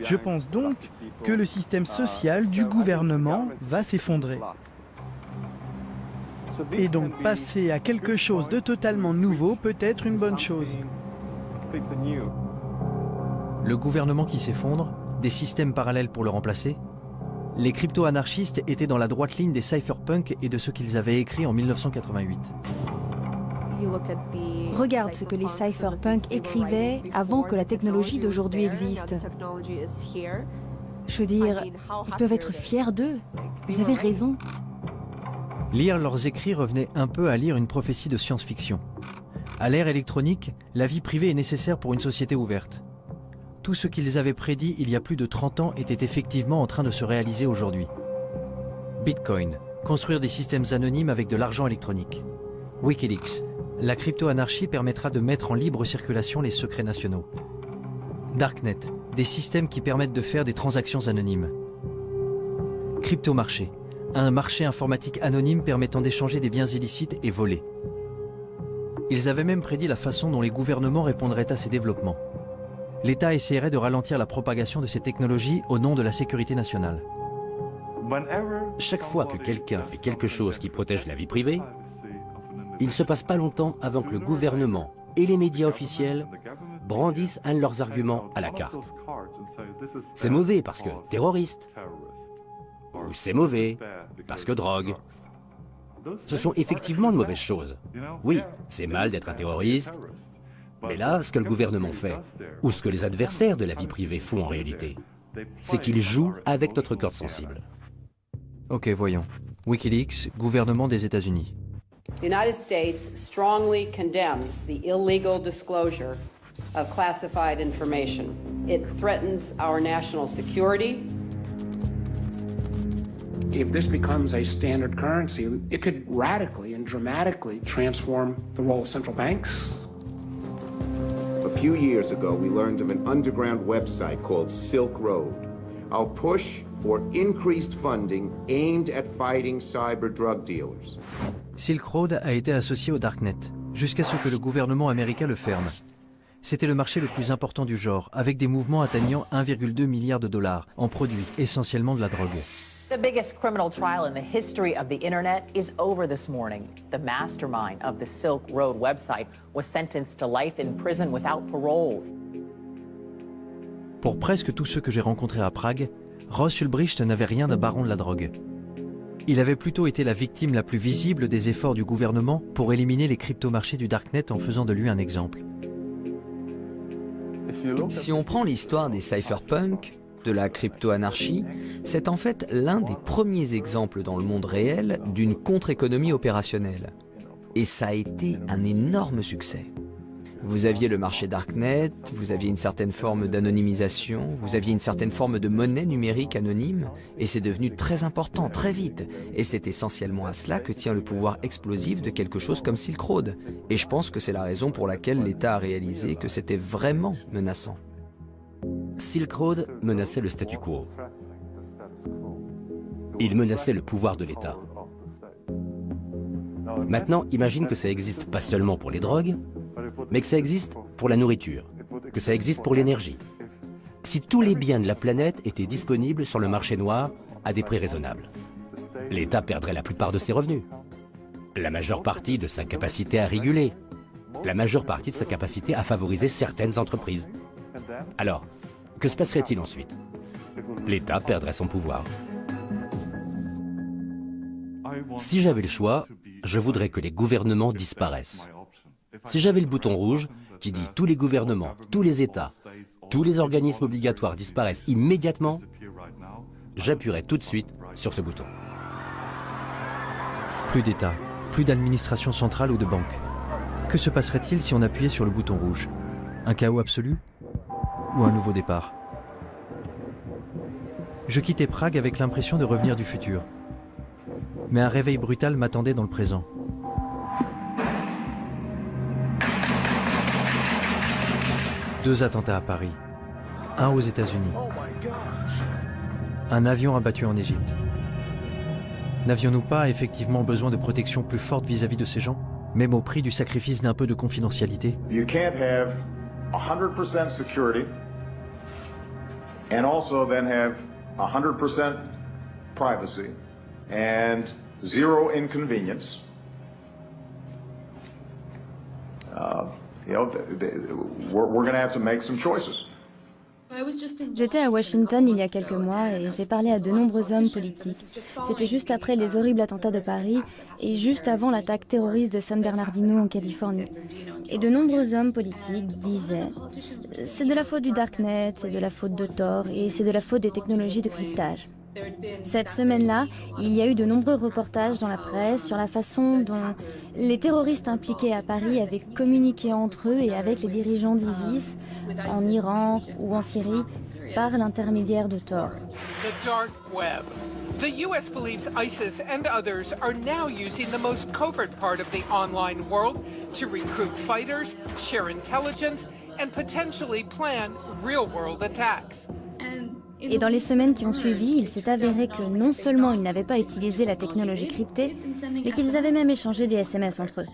Je pense donc que le système social du gouvernement va s'effondrer. Et donc passer à quelque chose de totalement nouveau peut être une bonne chose. Le gouvernement qui s'effondre, des systèmes parallèles pour le remplacer. Les crypto-anarchistes étaient dans la droite ligne des cypherpunks et de ce qu'ils avaient écrit en 1988. Regarde ce que les cypherpunks écrivaient avant que la technologie d'aujourd'hui existe. Je veux dire, ils peuvent être fiers d'eux. Vous avez raison. Lire leurs écrits revenait un peu à lire une prophétie de science-fiction. À l'ère électronique, la vie privée est nécessaire pour une société ouverte. Tout ce qu'ils avaient prédit il y a plus de 30 ans était effectivement en train de se réaliser aujourd'hui. Bitcoin, construire des systèmes anonymes avec de l'argent électronique. Wikileaks, la crypto-anarchie permettra de mettre en libre circulation les secrets nationaux. Darknet, des systèmes qui permettent de faire des transactions anonymes. Crypto-marché, un marché informatique anonyme permettant d'échanger des biens illicites et volés. Ils avaient même prédit la façon dont les gouvernements répondraient à ces développements. L'État essaierait de ralentir la propagation de ces technologies au nom de la sécurité nationale. Chaque fois que quelqu'un fait quelque chose qui protège la vie privée, il ne se passe pas longtemps avant que le gouvernement et les médias officiels brandissent un de leurs arguments à la carte. C'est mauvais parce que terroriste, ou c'est mauvais parce que drogue. Ce sont effectivement de mauvaises choses. Oui, c'est mal d'être un terroriste, mais là, ce que le gouvernement fait, ou ce que les adversaires de la vie privée font en réalité, c'est qu'ils jouent avec notre corde sensible. Ok, voyons. Wikileaks, gouvernement des États-Unis. The United States strongly condemns the illegal disclosure of classified information. It threatens our national security. If this becomes a standard currency, it could radically and dramatically transform the role of central banks. A few years ago, we learned of an underground website called Silk Road. Our push for increased funding aimed at fighting cyber drug dealers. Silk Road a été associé au Darknet, jusqu'à ce que le gouvernement américain le ferme. C'était le marché le plus important du genre, avec des mouvements atteignant 1,2 milliard de dollars, en produits, essentiellement de la drogue. The biggest criminal trial in the history of the internet is over this morning. The mastermind of the Silk Road website was sentenced to life in prison without parole. Pour presque tous ceux que j'ai rencontrés à Prague, Ross Ulbricht n'avait rien d'un baron de la drogue. Il avait plutôt été la victime la plus visible des efforts du gouvernement pour éliminer les cryptomarchés du Darknet en faisant de lui un exemple. Si on prend l'histoire des cypherpunks, de la crypto-anarchie, c'est en fait l'un des premiers exemples dans le monde réel d'une contre-économie opérationnelle. Et ça a été un énorme succès. Vous aviez le marché Darknet, vous aviez une certaine forme d'anonymisation, vous aviez une certaine forme de monnaie numérique anonyme, et c'est devenu très important, très vite. Et c'est essentiellement à cela que tient le pouvoir explosif de quelque chose comme Silk Road. Et je pense que c'est la raison pour laquelle l'État a réalisé que c'était vraiment menaçant. Silk Road menaçait le statu quo. Il menaçait le pouvoir de l'État. Maintenant, imagine que ça existe pas seulement pour les drogues, mais que ça existe pour la nourriture, que ça existe pour l'énergie. Si tous les biens de la planète étaient disponibles sur le marché noir à des prix raisonnables, l'État perdrait la plupart de ses revenus, la majeure partie de sa capacité à réguler, la majeure partie de sa capacité à favoriser certaines entreprises. Alors, que se passerait-il ensuite? L'État perdrait son pouvoir. Si j'avais le choix, je voudrais que les gouvernements disparaissent. Si j'avais le bouton rouge qui dit tous les gouvernements, tous les États, tous les organismes obligatoires disparaissent immédiatement, j'appuierais tout de suite sur ce bouton. Plus d'État, plus d'administration centrale ou de banque. Que se passerait-il si on appuyait sur le bouton rouge? Un chaos absolu? Ou un nouveau départ? Je quittais Prague avec l'impression de revenir du futur. Mais un réveil brutal m'attendait dans le présent. Deux attentats à Paris, un aux États-Unis, un avion abattu en Égypte. N'avions-nous pas effectivement besoin de protection plus forte vis-à-vis de ces gens, même au prix du sacrifice d'un peu de confidentialité? You can't have 100% security and also then have 100% privacy and zero inconvenience. We're going to have to make some choices. J'étais à Washington il y a quelques mois et j'ai parlé à de nombreux hommes politiques. C'était juste après les horribles attentats de Paris et juste avant l'attaque terroriste de San Bernardino en Californie. Et de nombreux hommes politiques disaient « C'est de la faute du Darknet, c'est de la faute de Tor et c'est de la faute des technologies de cryptage ». Cette semaine-là, il y a eu de nombreux reportages dans la presse sur la façon dont les terroristes impliqués à Paris avaient communiqué entre eux et avec les dirigeants d'ISIS, en Iran ou en Syrie, par l'intermédiaire de Tor. The dark web. The U.S. believes ISIS and others are now using the most covert part of the online world to recruit fighters, share intelligence, and potentially plan real-world attacks. Et dans les semaines qui ont suivi, il s'est avéré que non seulement ils n'avaient pas utilisé la technologie cryptée, mais qu'ils avaient même échangé des SMS entre eux.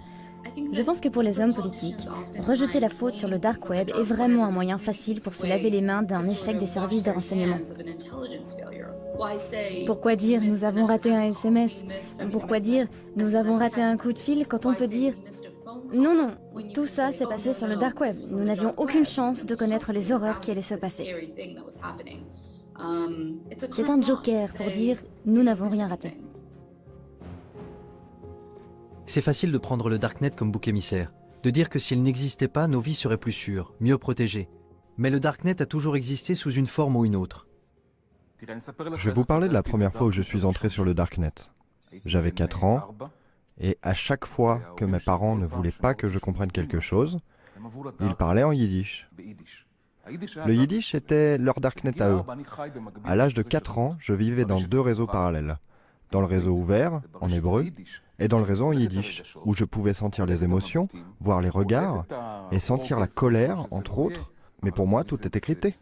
Je pense que pour les hommes politiques, rejeter la faute sur le dark web est vraiment un moyen facile pour se laver les mains d'un échec des services de renseignement. Pourquoi dire « nous avons raté un SMS » ? Pourquoi dire « nous avons raté un coup de fil » quand on peut dire « non, non, tout ça s'est passé sur le dark web, nous n'avions aucune chance de connaître les horreurs qui allaient se passer ». C'est un joker pour dire « nous n'avons rien raté ». C'est facile de prendre le Darknet comme bouc émissaire, de dire que s'il n'existait pas, nos vies seraient plus sûres, mieux protégées. Mais le Darknet a toujours existé sous une forme ou une autre. Je vais vous parler de la première fois où je suis entré sur le Darknet. J'avais 4 ans, et à chaque fois que mes parents ne voulaient pas que je comprenne quelque chose, ils parlaient en yiddish. Le yiddish était leur Darknet à eux. À l'âge de 4 ans, je vivais dans 2 réseaux parallèles. Dans le réseau ouvert, en hébreu, et dans le réseau en yiddish, où je pouvais sentir les émotions, voir les regards, et sentir la colère, entre autres, mais pour moi, tout était crypté.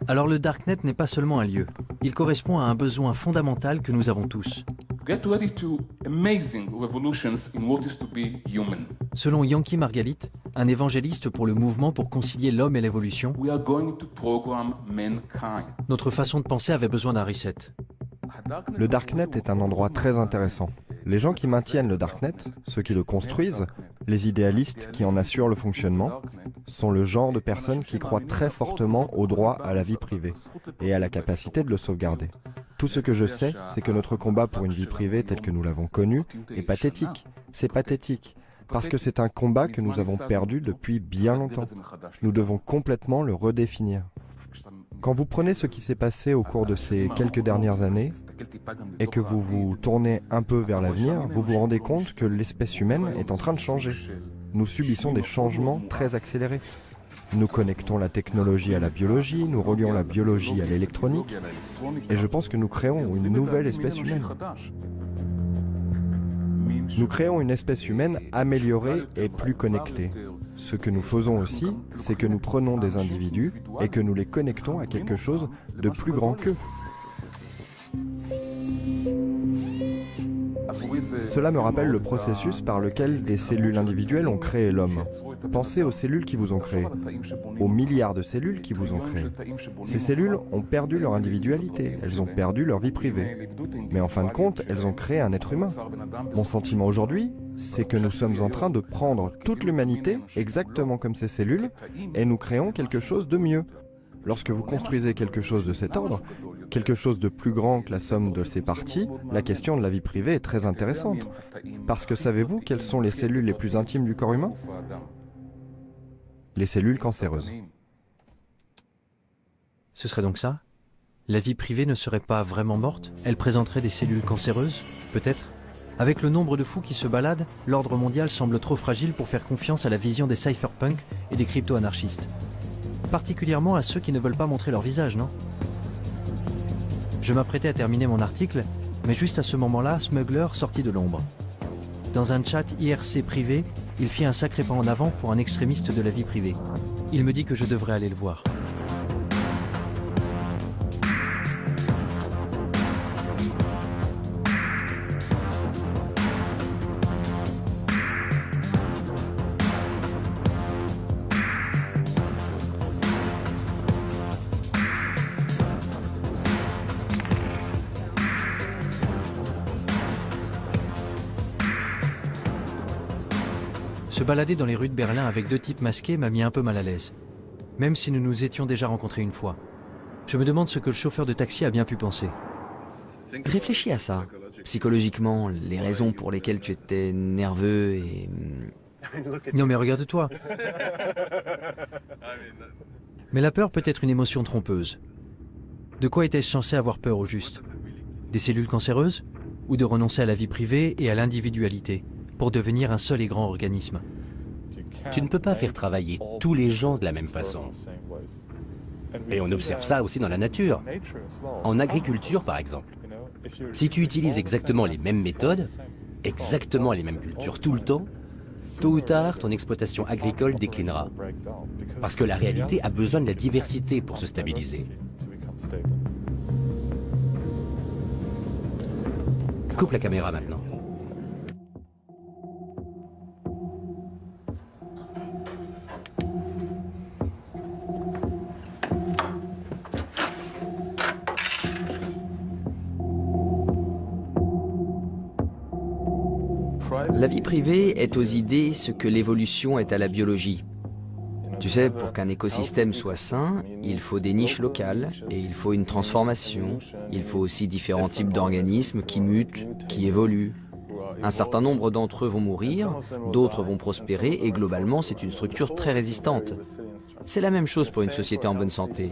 Alors le Darknet n'est pas seulement un lieu, il correspond à un besoin fondamental que nous avons tous. Get ready to amazing revolutions in what is to be human. Selon Yanky Margalit, un évangéliste pour le mouvement pour concilier l'homme et l'évolution, notre façon de penser avait besoin d'un reset. Le Darknet est un endroit très intéressant. Les gens qui maintiennent le Darknet, ceux qui le construisent, les idéalistes qui en assurent le fonctionnement, sont le genre de personnes qui croient très fortement au droit à la vie privée et à la capacité de le sauvegarder. Tout ce que je sais, c'est que notre combat pour une vie privée telle que nous l'avons connue est pathétique. C'est pathétique, parce que c'est un combat que nous avons perdu depuis bien longtemps. Nous devons complètement le redéfinir. Quand vous prenez ce qui s'est passé au cours de ces quelques dernières années et que vous vous tournez un peu vers l'avenir, vous vous rendez compte que l'espèce humaine est en train de changer. Nous subissons des changements très accélérés. Nous connectons la technologie à la biologie, nous relions la biologie à l'électronique, et je pense que nous créons une nouvelle espèce humaine. Nous créons une espèce humaine améliorée et plus connectée. Ce que nous faisons aussi, c'est que nous prenons des individus et que nous les connectons à quelque chose de plus grand qu'eux. Cela me rappelle le processus par lequel des cellules individuelles ont créé l'homme. Pensez aux cellules qui vous ont créé, aux milliards de cellules qui vous ont créé. Ces cellules ont perdu leur individualité, elles ont perdu leur vie privée. Mais en fin de compte, elles ont créé un être humain. Mon sentiment aujourd'hui, c'est que nous sommes en train de prendre toute l'humanité, exactement comme ces cellules, et nous créons quelque chose de mieux. Lorsque vous construisez quelque chose de cet ordre, quelque chose de plus grand que la somme de ses parties, la question de la vie privée est très intéressante. Parce que savez-vous quelles sont les cellules les plus intimes du corps humain? Les cellules cancéreuses. Ce serait donc ça? La vie privée ne serait pas vraiment morte? Elle présenterait des cellules cancéreuses? Peut-être? Avec le nombre de fous qui se baladent, l'ordre mondial semble trop fragile pour faire confiance à la vision des cypherpunks et des crypto-anarchistes. Particulièrement à ceux qui ne veulent pas montrer leur visage, non? Je m'apprêtais à terminer mon article, mais juste à ce moment-là, Smuggler sortit de l'ombre. Dans un chat IRC privé, il fit un sacré pas en avant pour un extrémiste de la vie privée. Il me dit que je devrais aller le voir. Se balader dans les rues de Berlin avec deux types masqués m'a mis un peu mal à l'aise. Même si nous nous étions déjà rencontrés une fois. Je me demande ce que le chauffeur de taxi a bien pu penser. Réfléchis à ça. Psychologiquement, les raisons pour lesquelles tu étais nerveux et... Non mais regarde-toi. Mais la peur peut être une émotion trompeuse. De quoi était-je censé avoir peur au juste? Des cellules cancéreuses? Ou de renoncer à la vie privée et à l'individualité pour devenir un seul et grand organisme? Tu ne peux pas faire travailler tous les gens de la même façon. Et on observe ça aussi dans la nature. En agriculture, par exemple. Si tu utilises exactement les mêmes méthodes, exactement les mêmes cultures tout le temps, tôt ou tard, ton exploitation agricole déclinera. Parce que la réalité a besoin de la diversité pour se stabiliser. Coupe la caméra maintenant. La vie privée est aux idées ce que l'évolution est à la biologie. Tu sais, pour qu'un écosystème soit sain, il faut des niches locales et il faut une transformation. Il faut aussi différents types d'organismes qui mutent, qui évoluent. Un certain nombre d'entre eux vont mourir, d'autres vont prospérer et globalement, c'est une structure très résistante. C'est la même chose pour une société en bonne santé.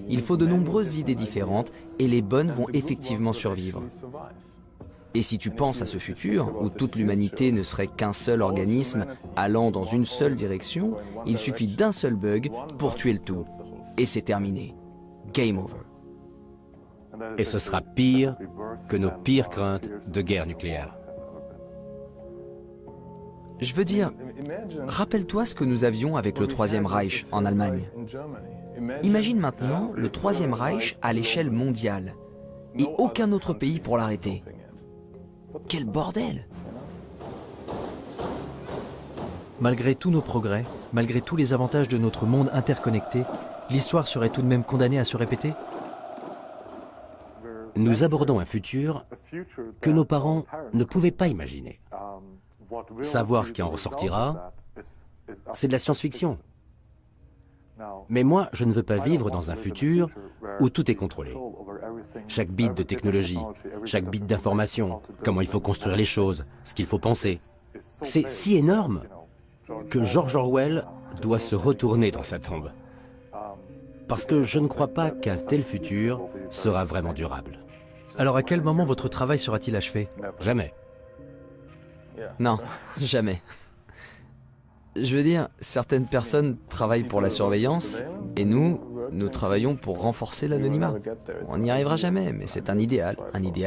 Il faut de nombreuses idées différentes et les bonnes vont effectivement survivre. Et si tu penses à ce futur, où toute l'humanité ne serait qu'un seul organisme allant dans une seule direction, il suffit d'un seul bug pour tuer le tout. Et c'est terminé. Game over. Et ce sera pire que nos pires craintes de guerre nucléaire. Je veux dire, rappelle-toi ce que nous avions avec le Troisième Reich en Allemagne. Imagine maintenant le Troisième Reich à l'échelle mondiale et aucun autre pays pour l'arrêter. Quel bordel! Malgré tous nos progrès, malgré tous les avantages de notre monde interconnecté, l'histoire serait tout de même condamnée à se répéter? Nous abordons un futur que nos parents ne pouvaient pas imaginer. Savoir ce qui en ressortira, c'est de la science-fiction. Mais moi, je ne veux pas vivre dans un futur où tout est contrôlé. Chaque bit de technologie, chaque bit d'information, comment il faut construire les choses, ce qu'il faut penser. C'est si énorme que George Orwell doit se retourner dans sa tombe. Parce que je ne crois pas qu'un tel futur sera vraiment durable. Alors à quel moment votre travail sera-t-il achevé? Jamais. Non, jamais. Je veux dire, certaines personnes travaillent pour la surveillance, et nous travaillons pour renforcer l'anonymat. On n'y arrivera jamais, mais c'est un idéal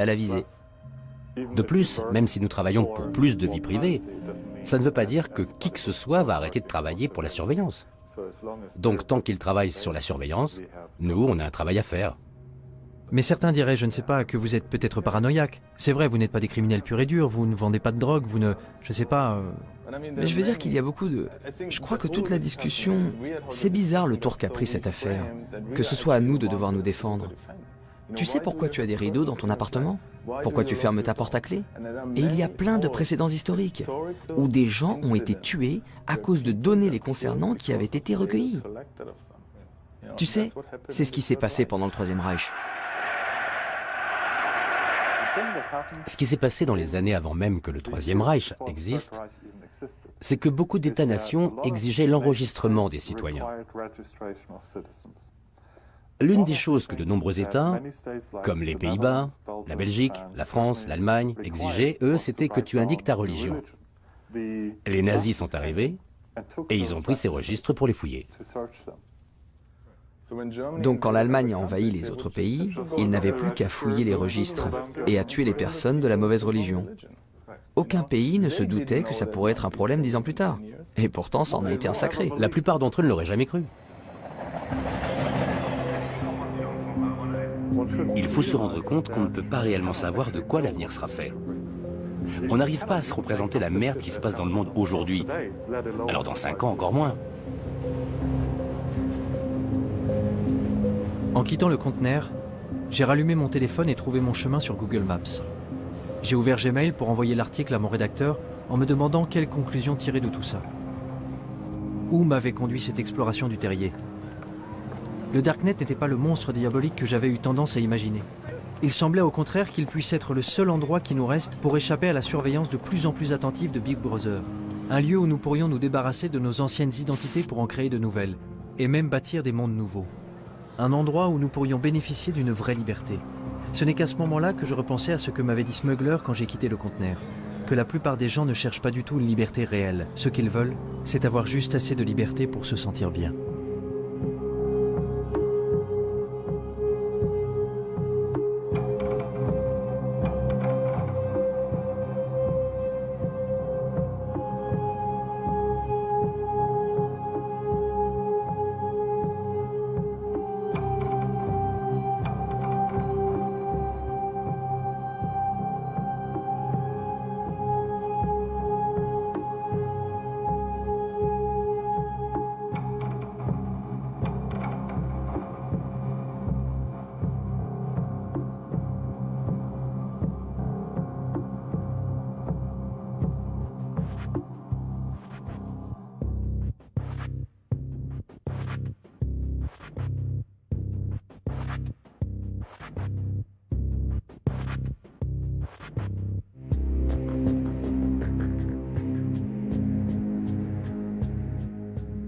à viser. De plus, même si nous travaillons pour plus de vie privée, ça ne veut pas dire que qui que ce soit va arrêter de travailler pour la surveillance. Donc tant qu'ils travaillent sur la surveillance, nous, on a un travail à faire. Mais certains diraient, je ne sais pas, que vous êtes peut-être paranoïaque. C'est vrai, vous n'êtes pas des criminels purs et durs, vous ne vendez pas de drogue, vous ne... je sais pas... Mais je veux dire qu'il y a beaucoup de... Je crois que toute la discussion... C'est bizarre le tour qu'a pris cette affaire. Que ce soit à nous de devoir nous défendre. Tu sais pourquoi tu as des rideaux dans ton appartement? Pourquoi tu fermes ta porte à clé? Et il y a plein de précédents historiques où des gens ont été tués à cause de données les concernant qui avaient été recueillies. Tu sais, c'est ce qui s'est passé pendant le Troisième Reich. Ce qui s'est passé dans les années avant même que le Troisième Reich existe, c'est que beaucoup d'États-nations exigeaient l'enregistrement des citoyens. L'une des choses que de nombreux États, comme les Pays-Bas, la Belgique, la France, l'Allemagne, exigeaient, eux, c'était que tu indiques ta religion. Les nazis sont arrivés et ils ont pris ces registres pour les fouiller. Donc quand l'Allemagne a envahi les autres pays, ils n'avaient plus qu'à fouiller les registres et à tuer les personnes de la mauvaise religion. Aucun pays ne se doutait que ça pourrait être un problème 10 ans plus tard. Et pourtant, ça en a été un sacré. La plupart d'entre eux ne l'auraient jamais cru. Il faut se rendre compte qu'on ne peut pas réellement savoir de quoi l'avenir sera fait. On n'arrive pas à se représenter la merde qui se passe dans le monde aujourd'hui. Alors dans 5 ans, encore moins. En quittant le conteneur, j'ai rallumé mon téléphone et trouvé mon chemin sur Google Maps. J'ai ouvert Gmail pour envoyer l'article à mon rédacteur en me demandant quelles conclusions tirer de tout ça. Où m'avait conduit cette exploration du terrier? Le Darknet n'était pas le monstre diabolique que j'avais eu tendance à imaginer. Il semblait au contraire qu'il puisse être le seul endroit qui nous reste pour échapper à la surveillance de plus en plus attentive de Big Brother. Un lieu où nous pourrions nous débarrasser de nos anciennes identités pour en créer de nouvelles, et même bâtir des mondes nouveaux. Un endroit où nous pourrions bénéficier d'une vraie liberté. Ce n'est qu'à ce moment-là que je repensais à ce que m'avait dit Smuggler quand j'ai quitté le conteneur. Que la plupart des gens ne cherchent pas du tout une liberté réelle. Ce qu'ils veulent, c'est avoir juste assez de liberté pour se sentir bien.